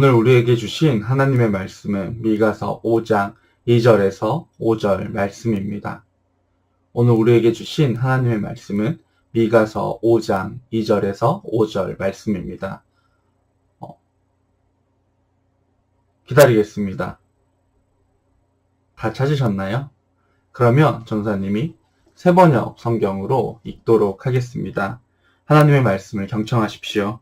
오늘 우리에게 주신 하나님의 말씀은 미가서 5장 2절에서 5절 말씀입니다. 오늘 우리에게 주신 하나님의 말씀은 미가서 5장 2절에서 5절 말씀입니다. 기다리겠습니다. 다 찾으셨나요? 그러면 전사님이 세번역 성경으로 읽도록 하겠습니다. 하나님의 말씀을 경청하십시오.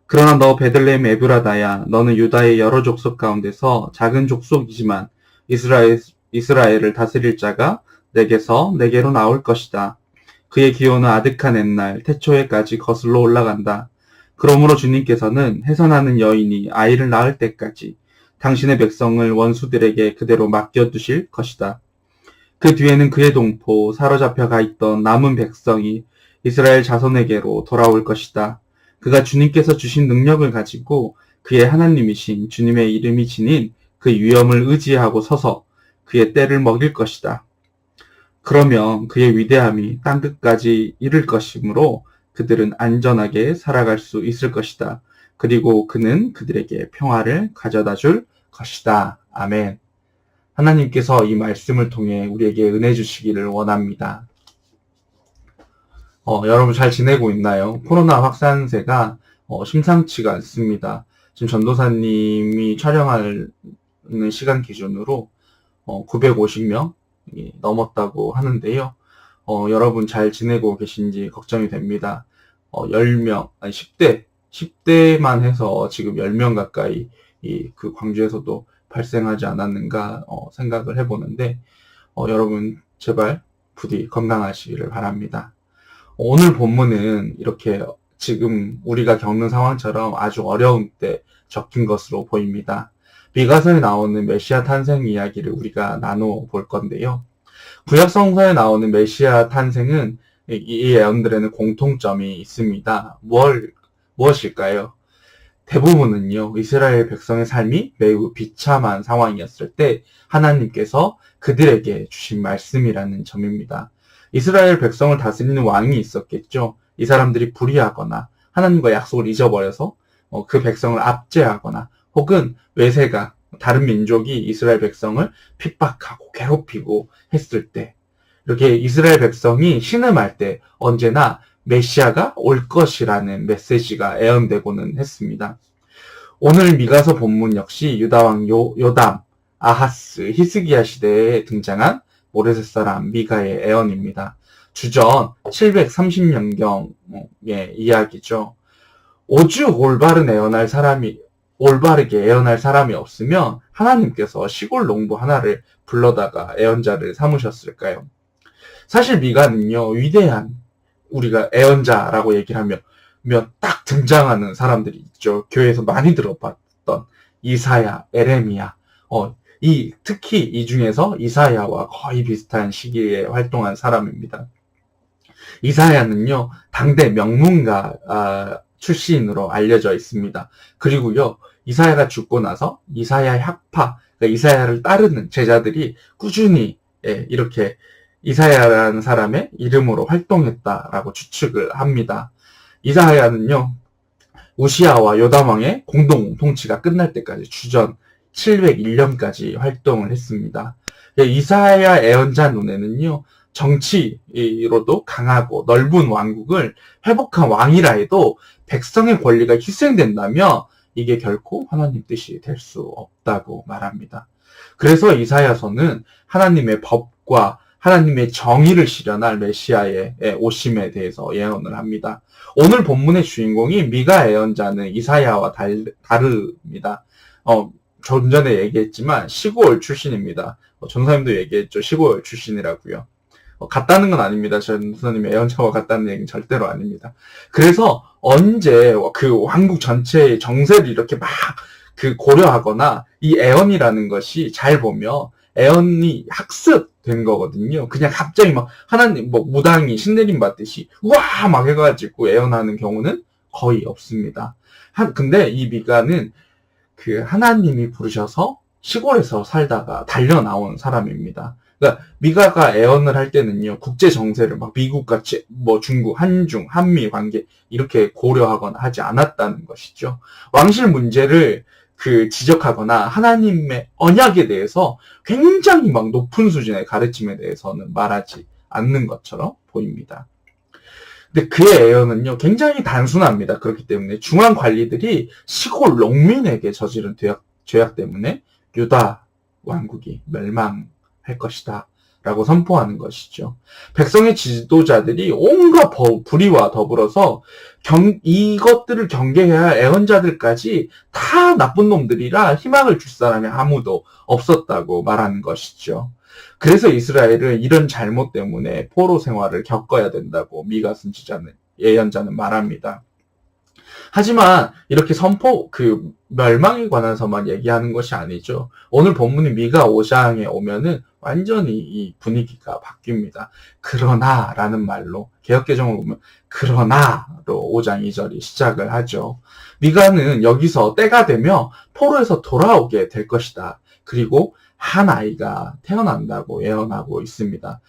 그러나 너 베들레헴 에브라다야, 너는 유다의 여러 족속 가운데서 작은 족속이지만 이스라엘을 다스릴 자가 내게로 나올 것이다. 그의 기호는 아득한 옛날 태초에까지 거슬러 올라간다. 그러므로 주님께서는 해산하는 여인이 아이를 낳을 때까지 당신의 백성을 원수들에게 그대로 맡겨두실 것이다. 그 뒤에는 그의 동포 사로잡혀 가 있던 남은 백성이 이스라엘 자손에게로 돌아올 것이다. 그가 주님께서 주신 능력을 가지고 그의 하나님이신 주님의 이름이 지닌 그 위엄을 의지하고 서서 그의 때를 먹일 것이다. 그러면 그의 위대함이 땅끝까지 이를 것이므로 그들은 안전하게 살아갈 수 있을 것이다. 그리고 그는 그들에게 평화를 가져다 줄 것이다. 아멘. 하나님께서 이 말씀을 통해 우리에게 은혜 주시기를 원합니다. 여러분 잘 지내고 있나요? 코로나 확산세가 심상치가 않습니다. 지금 전도사님이 촬영하는 시간 기준으로 950명이 넘었다고 하는데요. 여러분 잘 지내고 계신지 걱정이 됩니다. 10명, 아니 10대만 해서 지금 10명 가까이 그 광주에서도 발생하지 않았는가 생각을 해보는데 여러분 제발 부디 건강하시기를 바랍니다. 오늘 본문은 이렇게 지금 우리가 겪는 상황처럼 아주 어려운 때 적힌 것으로 보입니다. 미가서에 나오는 메시아 탄생 이야기를 우리가 나눠볼 건데요. 구약성서에 나오는 메시아 탄생은 이 예언들에는 공통점이 있습니다. 무엇일까요? 대부분은요, 이스라엘 백성의 삶이 매우 비참한 상황이었을 때 하나님께서 그들에게 주신 말씀이라는 점입니다. 이스라엘 백성을 다스리는 왕이 있었겠죠. 이 사람들이 불의하거나 하나님과 약속을 잊어버려서 그 백성을 압제하거나 혹은 외세가 다른 민족이 이스라엘 백성을 핍박하고 괴롭히고 했을 때 이렇게 이스라엘 백성이 신음할 때 언제나 메시아가 올 것이라는 메시지가 예언되고는 했습니다. 오늘 미가서 본문 역시 유다왕 요담, 아하스, 히스기야 시대에 등장한 모레셋 사람 미가의 예언입니다. 주전 730년경의 이야기죠. 오죽 올바르게 예언할 사람이 없으면 하나님께서 시골 농부 하나를 불러다가 예언자를 삼으셨을까요? 사실 미가는요, 위대한 우리가 예언자라고 얘기를 하면 딱 등장하는 사람들이 있죠. 교회에서 많이 들어봤던 이사야, 에레미야, 특히 이 중에서 이사야와 거의 비슷한 시기에 활동한 사람입니다. 이사야는요, 당대 명문가 출신으로 알려져 있습니다. 그리고요, 이사야가 죽고 나서 이사야 학파, 그러니까 이사야를 따르는 제자들이 꾸준히 이렇게 이사야라는 사람의 이름으로 활동했다라고 추측을 합니다. 이사야는요, 우시아와 요담왕의 공동 통치가 끝날 때까지 주전 701년까지 활동을 했습니다. 이사야 예언자 눈에는요, 정치로도 강하고 넓은 왕국을 회복한 왕이라 해도 백성의 권리가 희생된다면 이게 결코 하나님 뜻이 될 수 없다고 말합니다. 그래서 이사야서는 하나님의 법과 하나님의 정의를 실현할 메시아의 오심에 대해서 예언을 합니다. 오늘 본문의 주인공이 미가 예언자는 이사야와 다릅니다. 좀 전에 얘기했지만 시골 출신입니다. 전사님도 얘기했죠. 시골 출신이라고요. 같다는 건 아닙니다. 전사님의 예언자와 같다는 얘기는 절대로 아닙니다. 그래서 언제 그 왕국 전체의 정세를 이렇게 막 고려하거나 이 예언이라는 것이 잘 보면 예언이 학습된 거거든요. 그냥 갑자기 막 하나님 무당이 신내림 받듯이 우와 막 해가지고 예언하는 경우는 거의 없습니다. 근데 이 미가는 하나님이 부르셔서 시골에서 살다가 달려 나온 사람입니다. 그러니까 미가가 예언을 할 때는요, 국제 정세를 막 미국같이 중국, 한중, 한미 관계 이렇게 고려하거나 하지 않았다는 것이죠. 왕실 문제를 지적하거나 하나님의 언약에 대해서 굉장히 막 높은 수준의 가르침에 대해서는 말하지 않는 것처럼 보입니다. 근데 그의 애언은요, 굉장히 단순합니다. 그렇기 때문에 중앙 관리들이 시골 농민에게 저지른 죄악 때문에 유다 왕국이 멸망할 것이다 라고 선포하는 것이죠. 백성의 지도자들이 온갖 불의와 더불어서 이것들을 경계해야 할 애언자들까지 다 나쁜 놈들이라 희망을 줄 사람이 아무도 없었다고 말하는 것이죠. 그래서 이스라엘은 이런 잘못 때문에 포로 생활을 겪어야 된다고 미가 선지자는, 예언자는 말합니다. 하지만 이렇게 멸망에 관해서만 얘기하는 것이 아니죠. 오늘 본문인 미가 5장에 오면은 완전히 이 분위기가 바뀝니다. 그러나 라는 말로, 개역개정을 보면 그러나로 5장 2절이 시작을 하죠. 미가는 여기서 때가 되면 포로에서 돌아오게 될 것이다. 그리고 한 아이가 태어난다고 예언하고 있습니다.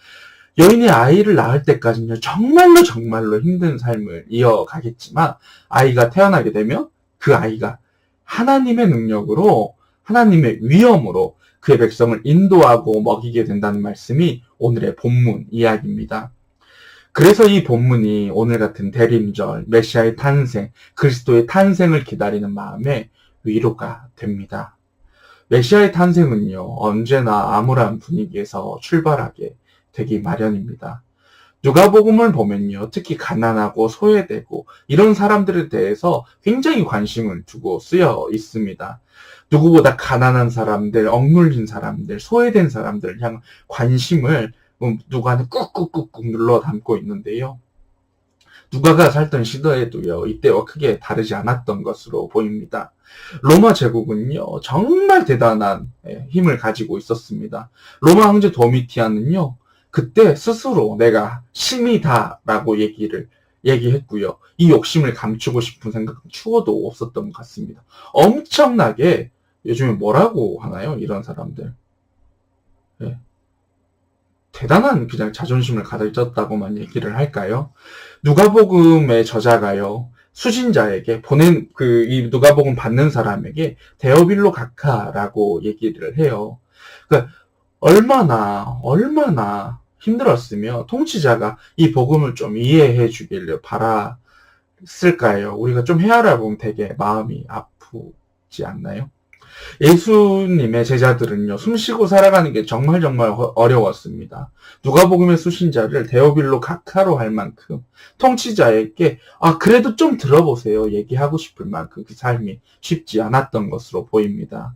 여인이 아이를 낳을 때까지는 정말로 힘든 삶을 이어가겠지만 아이가 태어나게 되면 그 아이가 하나님의 능력으로, 하나님의 위엄으로 그의 백성을 인도하고 먹이게 된다는 말씀이 오늘의 본문 이야기입니다. 그래서 이 본문이 오늘 같은 대림절, 메시아의 탄생, 그리스도의 탄생을 기다리는 마음에 위로가 됩니다. 메시아의 탄생은요, 언제나 암울한 분위기에서 출발하게 되기 마련입니다. 누가복음을 보면요, 특히 가난하고 소외되고 이런 사람들에 대해서 굉장히 관심을 두고 쓰여 있습니다. 누구보다 가난한 사람들, 억눌린 사람들, 소외된 사람들 향한 관심을 누가는 꾹꾹꾹 눌러 담고 있는데요. 누가가 살던 시대에도요, 이때와 크게 다르지 않았던 것으로 보입니다. 로마 제국은요, 정말 대단한 힘을 가지고 있었습니다. 로마 황제 도미티안은요, 그때 스스로 내가 신이다라고 얘기했고요. 이 욕심을 감추고 싶은 생각은 추워도 없었던 것 같습니다. 엄청나게, 요즘에 뭐라고 하나요? 이런 사람들. 네. 대단한 그냥 자존심을 가졌다고만 얘기를 할까요? 누가복음의 저자가요, 수신자에게 이 누가복음 받는 사람에게 데오빌로 각하라고 얘기를 해요. 그러니까 얼마나 힘들었으며 통치자가 이 복음을 좀 이해해 주기를 바랐을까요? 우리가 좀 헤아려 보면 되게 마음이 아프지 않나요? 예수님의 제자들은요, 숨쉬고 살아가는 게 정말 어려웠습니다. 누가복음의 수신자를 데오빌로 각하로 할 만큼 통치자에게 그래도 좀 들어보세요 얘기하고 싶을 만큼 그 삶이 쉽지 않았던 것으로 보입니다.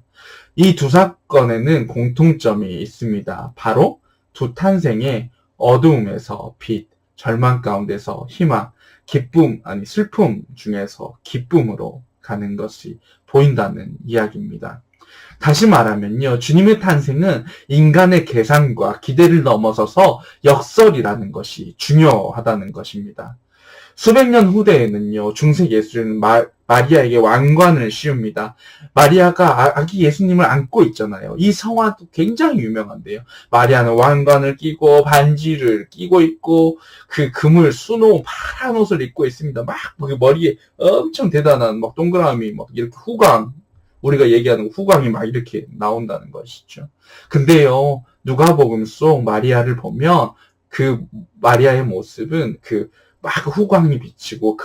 이 두 사건에는 공통점이 있습니다. 바로 두 탄생의 어두움에서 빛, 절망 가운데서 희망, 슬픔 중에서 기쁨으로 가는 것이 보인다는 이야기입니다. 다시 말하면요, 주님의 탄생은 인간의 계산과 기대를 넘어서서 역설이라는 것이 중요하다는 것입니다. 수백 년 후대에는요, 중세 예수는 마리아에게 왕관을 씌웁니다. 마리아가 아기 예수님을 안고 있잖아요. 이 성화도 굉장히 유명한데요. 마리아는 왕관을 끼고 반지를 끼고 있고 그 그물 수놓은 파란 옷을 입고 있습니다. 막 머리에 엄청 대단한 막 동그라미 막 이렇게 우리가 얘기하는 후광이 막 이렇게 나온다는 것이죠. 근데요, 누가복음 속 마리아를 보면 그 마리아의 모습은 막 후광이 비치고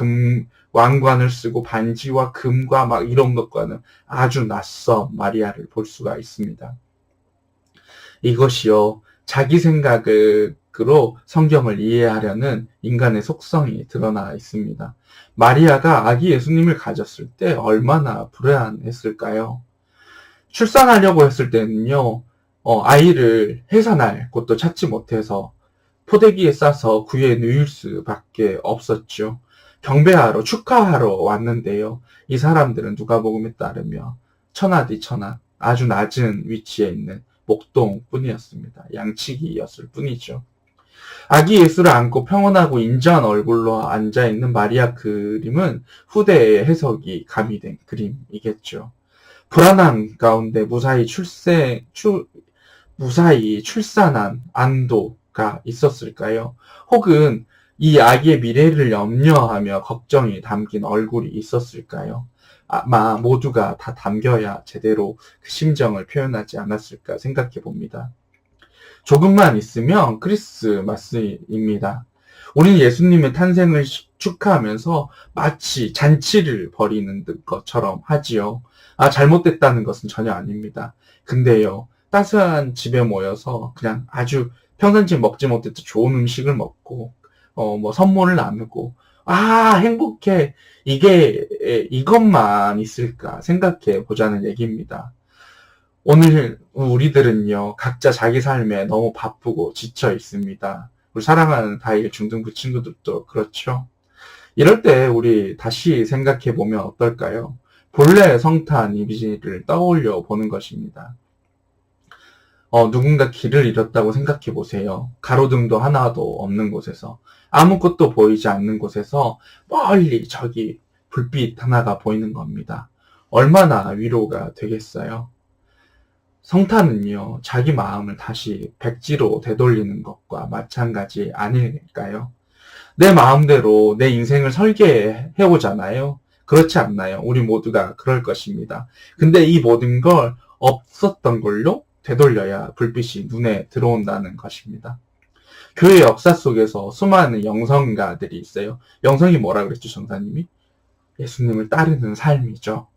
왕관을 쓰고 반지와 금과 막 이런 것과는 아주 낯선 마리아를 볼 수가 있습니다. 이것이요, 자기 생각으로 성경을 이해하려는 인간의 속성이 드러나 있습니다. 마리아가 아기 예수님을 가졌을 때 얼마나 불안했을까요? 출산하려고 했을 때는요, 아이를 해산할 곳도 찾지 못해서 포대기에 싸서 구해 누일 수밖에 없었죠. 경배하러, 축하하러 왔는데요. 이 사람들은 누가복음에 따르면 천하디 천하, 아주 낮은 위치에 있는 목동뿐이었습니다. 양치기였을 뿐이죠. 아기 예수를 안고 평온하고 인자한 얼굴로 앉아있는 마리아 그림은 후대의 해석이 가미된 그림이겠죠. 불안한 가운데 무사히 출산한 안도가 있었을까요? 혹은 이 아기의 미래를 염려하며 걱정이 담긴 얼굴이 있었을까요? 아마 모두가 다 담겨야 제대로 그 심정을 표현하지 않았을까 생각해 봅니다. 조금만 있으면 크리스마스입니다. 우리는 예수님의 탄생을 축하하면서 마치 잔치를 벌이는 것처럼 하지요. 잘못됐다는 것은 전혀 아닙니다. 근데요, 따스한 집에 모여서 그냥 아주 평상시에 먹지 못했던 좋은 음식을 먹고, 선물을 나누고, 행복해. 이것만 있을까 생각해 보자는 얘기입니다. 오늘 우리들은요, 각자 자기 삶에 너무 바쁘고 지쳐 있습니다. 우리 사랑하는 다일 중등부 친구들도 그렇죠. 이럴 때 우리 다시 생각해 보면 어떨까요? 본래 성탄 이미지를 떠올려 보는 것입니다. 누군가 길을 잃었다고 생각해 보세요. 가로등도 하나도 없는 곳에서, 아무것도 보이지 않는 곳에서 멀리 저기 불빛 하나가 보이는 겁니다. 얼마나 위로가 되겠어요? 성탄은요, 자기 마음을 다시 백지로 되돌리는 것과 마찬가지 아닐까요? 내 마음대로 내 인생을 설계해오잖아요. 그렇지 않나요? 우리 모두가 그럴 것입니다. 근데 이 모든 걸 없었던 걸로 되돌려야 불빛이 눈에 들어온다는 것입니다. 교회 역사 속에서 수많은 영성가들이 있어요. 영성이 뭐라 그랬죠, 전사님이? 예수님을 따르는 삶이죠.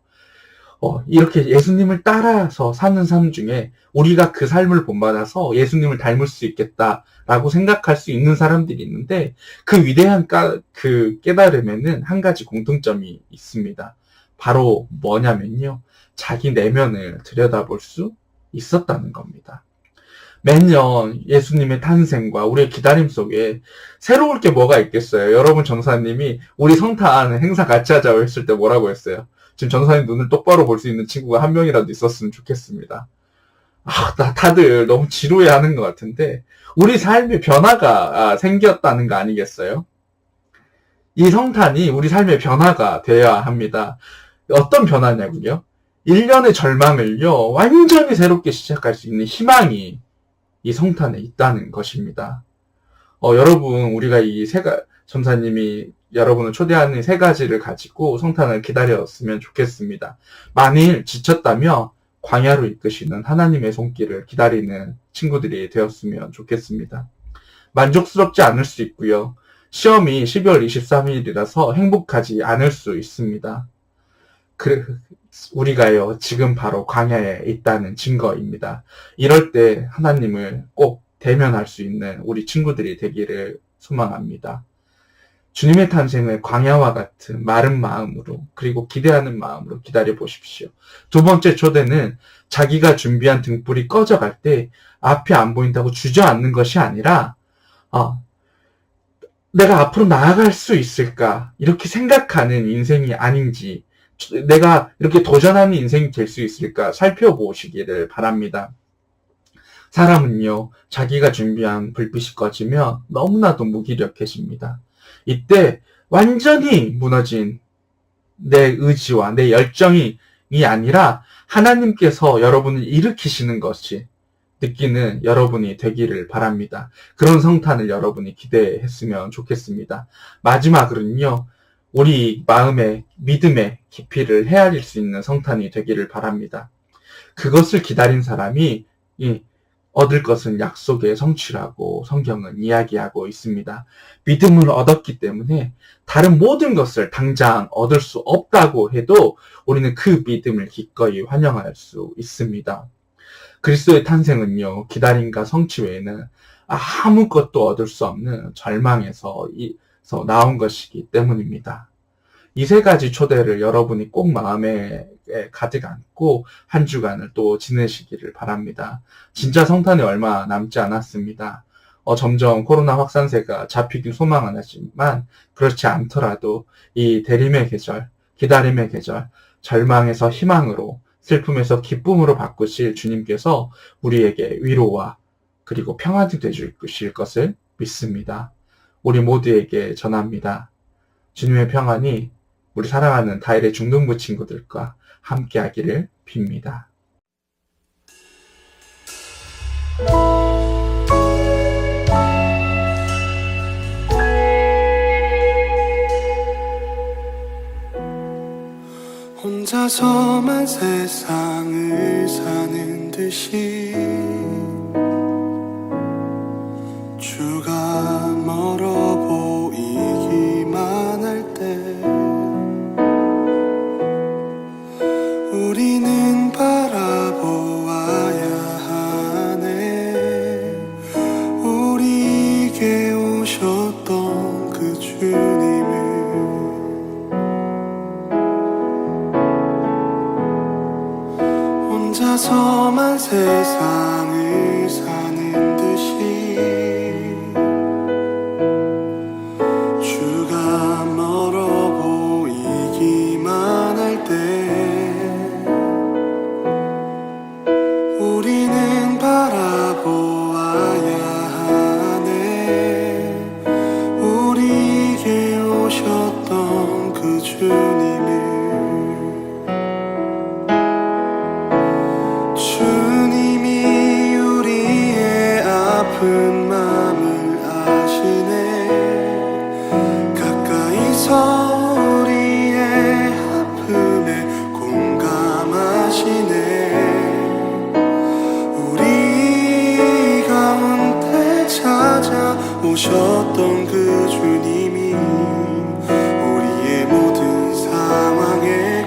이렇게 예수님을 따라서 사는 삶 중에 우리가 그 삶을 본받아서 예수님을 닮을 수 있겠다라고 생각할 수 있는 사람들이 있는데, 그 위대한 그 깨달음에는 한 가지 공통점이 있습니다. 바로 뭐냐면요, 자기 내면을 들여다볼 수 있었다는 겁니다. 매년 예수님의 탄생과 우리의 기다림 속에 새로울 게 뭐가 있겠어요? 여러분, 전사님이 우리 성탄 행사 같이 하자고 했을 때 뭐라고 했어요? 지금 전사님 눈을 똑바로 볼 수 있는 친구가 한 명이라도 있었으면 좋겠습니다. 다들 너무 지루해하는 것 같은데, 우리 삶의 변화가 생겼다는 거 아니겠어요? 이 성탄이 우리 삶의 변화가 되어야 합니다. 어떤 변화냐고요? 1년의 절망을요, 완전히 새롭게 시작할 수 있는 희망이 이 성탄에 있다는 것입니다. 여러분, 우리가 전사님이 여러분을 초대하는 3가지를 가지고 성탄을 기다렸으면 좋겠습니다. 만일 지쳤다면 광야로 이끄시는 하나님의 손길을 기다리는 친구들이 되었으면 좋겠습니다. 만족스럽지 않을 수 있고요. 시험이 12월 23일이라서 행복하지 않을 수 있습니다. 우리가요, 지금 바로 광야에 있다는 증거입니다. 이럴 때 하나님을 꼭 대면할 수 있는 우리 친구들이 되기를 소망합니다. 주님의 탄생을 광야와 같은 마른 마음으로, 그리고 기대하는 마음으로 기다려 보십시오. 2번째 초대는 자기가 준비한 등불이 꺼져갈 때 앞이 안 보인다고 주저앉는 것이 아니라, 내가 앞으로 나아갈 수 있을까? 이렇게 생각하는 인생이 아닌지, 내가 이렇게 도전하는 인생이 될 수 있을까 살펴보시기를 바랍니다. 사람은요, 자기가 준비한 불빛이 꺼지면 너무나도 무기력해집니다. 이때 완전히 무너진 내 의지와 내 열정이 아니라 하나님께서 여러분을 일으키시는 것이 느끼는 여러분이 되기를 바랍니다. 그런 성탄을 여러분이 기대했으면 좋겠습니다. 마지막으로는요, 우리 마음의 믿음의 깊이를 헤아릴 수 있는 성탄이 되기를 바랍니다. 그것을 기다린 사람이 얻을 것은 약속의 성취라고 성경은 이야기하고 있습니다. 믿음을 얻었기 때문에 다른 모든 것을 당장 얻을 수 없다고 해도 우리는 그 믿음을 기꺼이 환영할 수 있습니다. 그리스도의 탄생은요, 기다림과 성취 외에는 아무것도 얻을 수 없는 절망에서 나온 것이기 때문입니다. 이 3가지 초대를 여러분이 꼭 마음에 가득 안고 한 주간을 또 지내시기를 바랍니다. 진짜 성탄이 얼마 남지 않았습니다. 점점 코로나 확산세가 잡히길 소망하지만 그렇지 않더라도 이 대림의 계절, 기다림의 계절, 절망에서 희망으로, 슬픔에서 기쁨으로 바꾸실 주님께서 우리에게 위로와 그리고 평안이 되주실 것을 믿습니다. 우리 모두에게 전합니다. 주님의 평안이 우리 사랑하는 다일의 중등부 친구들과 함께하기를 빕니다. 혼자 혼자서만 세상을 사는 듯이 주가 멀어 보이기만 할 때 우리는 바라보아야 하네. 우리에게 오셨던 그 주님을. 혼자서만 세상을 사는 듯이 주가 멀어 보이기만 할 때 우리는 바라보아야 하네. 우리에게 오셨던 그 주님을. 주님이 우리의 아픈 마음을 아시네. 가까이서 우리의 아픔에 공감하시네. 우리 가운데 찾아오셨던 그 주님이 우리의 모든 상황에